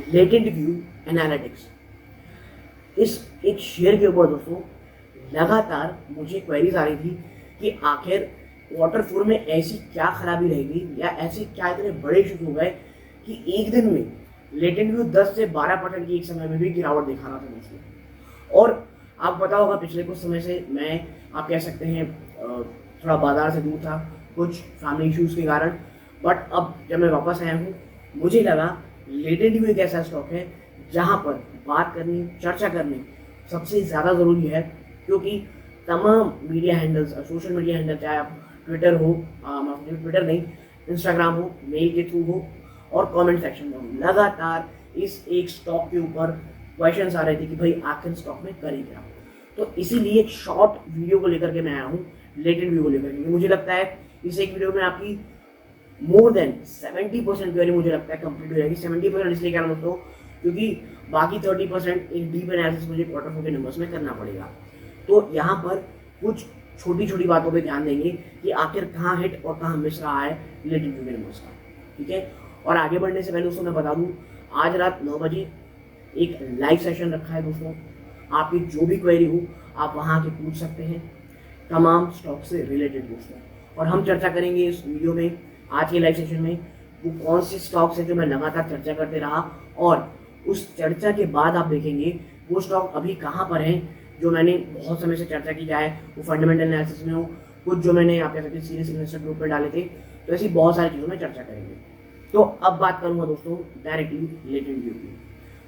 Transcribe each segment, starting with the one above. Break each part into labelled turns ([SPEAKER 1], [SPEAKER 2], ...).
[SPEAKER 1] Latent view analytics. इस एक share के ऊपर दोस्तों लगातार मुझे क्वेरीज आ रही थी कि आखिर क्वार्टर 4 में ऐसी क्या खराबी रहेगी या ऐसे क्या इतने बड़े इशूज हो गए कि एक दिन में लेटेंट व्यू 10 से 12% की एक समय में भी गिरावट दिखा रहा था दोस्तों। और आप पता होगा पिछले कुछ समय से मैं आप कह सकते हैं थोड़ा बाजार से दूर था कुछ फैमिली इश्यूज के कारण, बट अब जब मैं वापस आया हूँ मुझे लगा लेटेंट व्यू एक ऐसा स्टॉक है जहाँ पर बात करनी, चर्चा करनी सबसे ज़्यादा ज़रूरी है, क्योंकि तमाम media handles, social media handle, चाहे आप ट्विटर हो, ट्विटर नहीं, इंस्टाग्राम हो, मेल के थ्रू हो और कमेंट सेक्शन में हो, लगातार इस एक स्टॉक के ऊपर क्वेश्चंस आ रहे थे कि भाई आखिर स्टॉक में करें क्या। तो इसीलिए एक शॉर्ट वीडियो को लेकर के मैं आया हूँ लेटेंट व्यू को लेकर के। मुझे लगता है इस एक वीडियो में आपकी मोर देन 70% क्वेरी मुझे लगता है कंप्लीट हो जाएगी। 70% इसलिए कह रहा हूँ दोस्तों क्योंकि बाकी 30% एक डीप एनालिसिस मुझे क्वार्टर 4 के नंबर्स में करना पड़ेगा। तो यहाँ पर कुछ छोटी छोटी बातों पे ध्यान देंगे कि आखिर कहाँ हिट और कहाँ मिस रहा है लेटेंट व्यू के नंबर्स का, ठीक है। और आगे बढ़ने से पहले दोस्तों मैं बता दूँ आज रात 9 बजे एक लाइव सेशन रखा है दोस्तों। आपकी जो भी क्वेरी हो आप वहाँ आके पूछ सकते हैं तमाम स्टॉक से रिलेटेड दोस्तों। और हम चर्चा करेंगे इस वीडियो में, आज के लाइव सेशन में, वो कौन से स्टॉक्स हैं जो मैं लगातार चर्चा करते रहा और उस चर्चा के बाद आप देखेंगे वो स्टॉक अभी कहाँ पर हैं जो मैंने बहुत समय से चर्चा की जाए, वो फंडामेंटल एनालिसिस में हो, कुछ जो मैंने आप कह सकते हैं सीरियस इन्वेस्टर ग्रुप पर डाले थे। तो ऐसी बहुत सारी चीज़ों में चर्चा करेंगे। तो अब बात करूंगा दोस्तों डायरेक्टली लेटेंट व्यू की।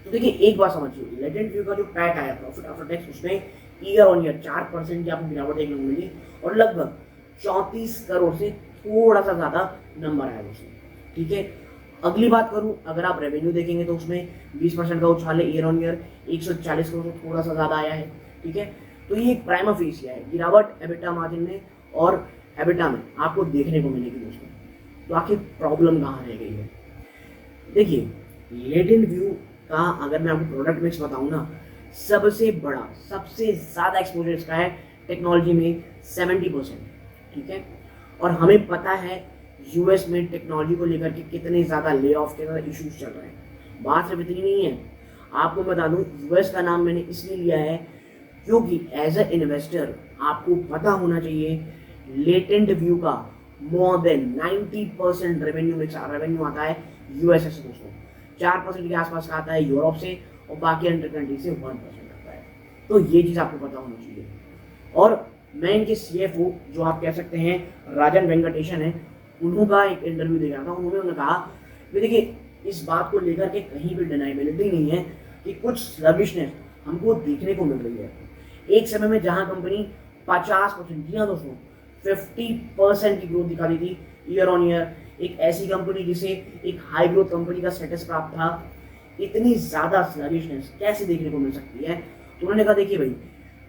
[SPEAKER 1] तो देखिए एक बात समझिए, लेटेंट व्यू का जो पैक आया प्रॉफिट आफ्टर टैक्स उसमें ईयर ऑन ईयर 4% की आपको गिरावट देखने को मिली और लगभग 34 करोड़ से थोड़ा सा ज़्यादा नंबर आया दोस्तों, ठीक है। अगली बात करूं, अगर आप रेवेन्यू देखेंगे तो उसमें 20% का उछाल है ईयर ऑन ईयर, 140 करोड़ से थोड़ा सा ज़्यादा आया है, ठीक है। तो ये एक प्राइमा फेसिया है गिरावट एबिटा मार्जिन में और एबिटा में आपको देखने को मिलेगी दोस्तों। तो आखिर प्रॉब्लम कहाँ रह गई है? देखिए लेटेंट व्यू का अगर मैं आपको प्रोडक्ट मिक्स बताऊं ना, सबसे बड़ा सबसे ज़्यादा एक्सपोजर इसका है टेक्नोलॉजी में 70%, ठीक है। और हमें पता है यूएस में टेक्नोलॉजी को लेकर के कितने ज़्यादा ले ऑफ के ज़्यादा इशूज चल रहे हैं। बात सिर्फ इतनी नहीं है, आपको बता दूं यूएस का नाम मैंने इसलिए लिया है क्योंकि एज अ इन्वेस्टर आपको पता होना चाहिए लेटेंट व्यू का मोर देन 90% रेवेन्यू आता है यूएसए से दोस्तों, 4% के आसपास का आता है यूरोप से और बाकी अंडर कंट्री से 1% आता है। तो ये चीज़ आपको पता होना चाहिए। और मैं इनके CFO जो आप कह सकते हैं राजन वेंकटेशन है, उन्होंने एक इंटरव्यू दे रहा था, उन्होंने कहा कि देखिए इस बात को लेकर के कहीं भी डिनाइबिलिटी नहीं है कि कुछ स्लगिशनेस हमको देखने को मिल रही है। एक समय में जहां कंपनी 50%, जी हाँ दोस्तों 50% की ग्रोथ दिखा दी थी ईयर ऑन ईयर, एक ऐसी कंपनी जिसे एक हाई ग्रोथ कंपनी का स्टेटस प्राप्त था, इतनी ज़्यादा स्लगिशनेस कैसे देखने को मिल सकती है? तो उन्होंने कहा देखिए भाई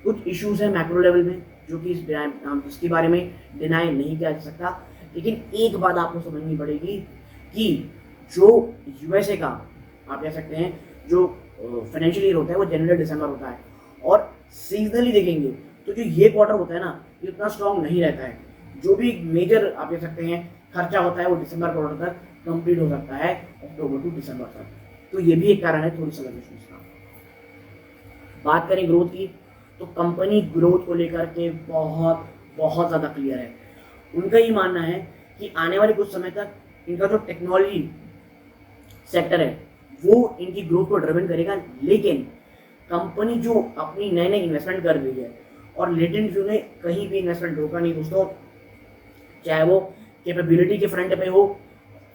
[SPEAKER 1] कुछ इश्यूज हैं मैक्रो लेवल में जो कि इसके बारे में डिनाई नहीं किया जा सकता, लेकिन एक बात आपको समझनी पड़ेगी कि जो यूएसए का आप कह सकते हैं जो फाइनेंशियल ईयर होता है वो जनवरी दिसंबर होता है और सीजनली देखेंगे तो जो ये क्वार्टर होता है ना ये उतना स्ट्रॉन्ग नहीं रहता है। जो भी मेजर आप कह सकते हैं खर्चा होता है वो दिसंबर क्वार्टर तक कंप्लीट हो सकता है, अक्टूबर टू दिसंबर तक। तो ये भी एक कारण है थोड़ी स्लगिशनेस का। बात करें ग्रोथ की तो कंपनी ग्रोथ को लेकर के बहुत बहुत ज़्यादा क्लियर है। उनका ये मानना है कि आने वाले कुछ समय तक इनका जो टेक्नोलॉजी सेक्टर है वो इनकी ग्रोथ को ड्रिवन करेगा, लेकिन कंपनी जो अपनी नए नए इन्वेस्टमेंट कर रही है और लेटेंट व्यू ने कहीं भी इन्वेस्टमेंट रोका नहीं दोस्तों, चाहे वो कैपेबिलिटी के फ्रंट पे हो,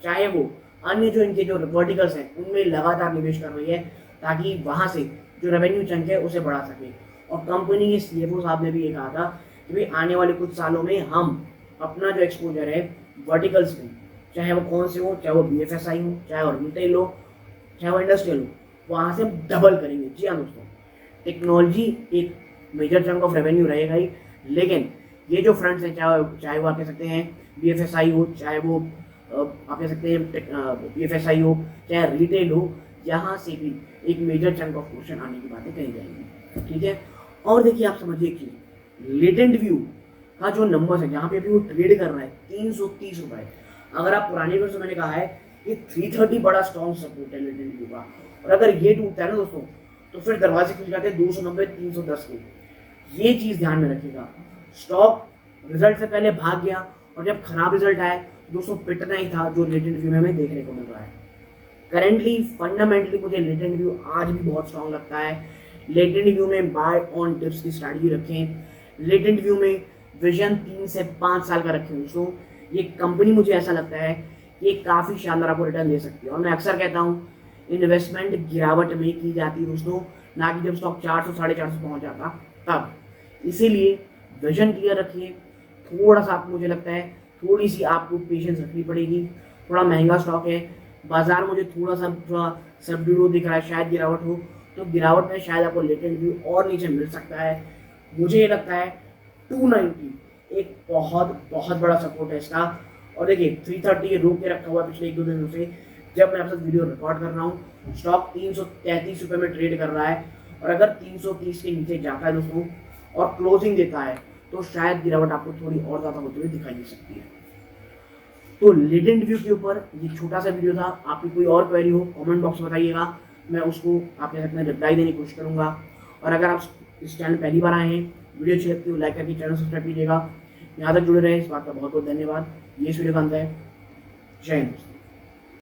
[SPEAKER 1] चाहे वो अन्य जो इनके जो वर्टिकल्स हैं उनमें लगातार निवेश कर रही है ताकि वहाँ से जो रेवेन्यू चंक है उसे बढ़ा सके। और कंपनी के CFO साहब ने भी ये कहा था कि भाई आने वाले कुछ सालों में हम अपना जो एक्सपोजर है वर्टिकल्स में, चाहे वो कौन से हो, चाहे वो BFSI हो, चाहे वो रिटेल हो, चाहे वो इंडस्ट्रियल हो, वहाँ से हम डबल करेंगे। जी हाँ दोस्तों, टेक्नोलॉजी एक मेजर चंक ऑफ रेवेन्यू रहेगा ही, लेकिन ये जो फ्रंट्स हैं चाहे वो आप कह सकते हैं BFSI हो, चाहे वो आप कह सकते हैं BFSI हो, चाहे रिटेल हो, यहाँ से भी एक मेजर चंक ऑफ पोर्शन आने की बातें कही जाएंगी, ठीक है। और देखिए आप समझिए कि लेटेंट व्यू का जो नंबर है जहाँ पे अभी वो ट्रेड कर रहा है 330 रुपए, अगर आप पुराने वीडियो से मैंने कहा है कि 330 बड़ा स्ट्रॉन्ग सपोर्ट है लेटेंट व्यू का और अगर ये टूटता है ना दोस्तों, तो फिर दरवाजे खुल जाते हैं 290 310 के। ये चीज ध्यान में रखिएगा। स्टॉक रिजल्ट से पहले भाग गया और जब खराब रिजल्ट आया तो दोस्तों पिटना ही था, जो लेटेंट व्यू में हमें देखने को मिल रहा है। करेंटली फंडामेंटली मुझे लेटेंट व्यू आज भी बहुत स्ट्रांग लगता है। लेटेंट व्यू में बाय ऑन टिप्स की स्ट्रैटेजी रखें। लेटेंट व्यू में विजन 3 से 5 साल का रखें दोस्तों। ये कंपनी मुझे ऐसा लगता है कि ये काफी शानदार आपको रिटर्न दे सकती है। और मैं अक्सर कहता हूँ इन्वेस्टमेंट गिरावट में की जाती है दोस्तों, ना कि जब स्टॉक 400 450 पहुंच जाता तब। इसीलिए विजन क्लियर रखिए। थोड़ा सा आपको, मुझे लगता है थोड़ी सी आपको पेशेंस रखनी पड़ेगी। थोड़ा महंगा स्टॉक है, बाजार मुझे थोड़ा सबड्यूड दिख रहा है, शायद गिरावट हो, तो गिरावट में शायद आपको लेटेंट व्यू और नीचे मिल सकता है। मुझे ये लगता है 290 एक बहुत बहुत बड़ा सपोर्ट है इसका। और देखिए 330 रोक के रखा हुआ है पिछले 1-2 दिनों से। जब मैं आपसे वीडियो रिकॉर्ड कर रहा हूँ स्टॉक 333 रुपये में ट्रेड कर रहा है, और अगर 330 के नीचे जाता है दोस्तों और क्लोजिंग देता है तो शायद गिरावट आपको थोड़ी और ज़्यादा होती हुई दिखाई दे सकती है। तो लेटेंट व्यू के ऊपर ये छोटा सा वीडियो था। आपकी कोई और क्वेरी हो कमेंट बॉक्स में बताइएगा, मैं उसको आपके साथ में रिप्लाई देने की कोशिश करूँगा। और अगर आप इस चैनल पहली बार आए हैं, वीडियो अच्छी लगती है लाइक करके चैनल सब्सक्राइब कीजिएगा। यहाँ तक जुड़े रहे, इस बात का बहुत बहुत धन्यवाद। ये इस वीडियो का अंत है। जय हिंद।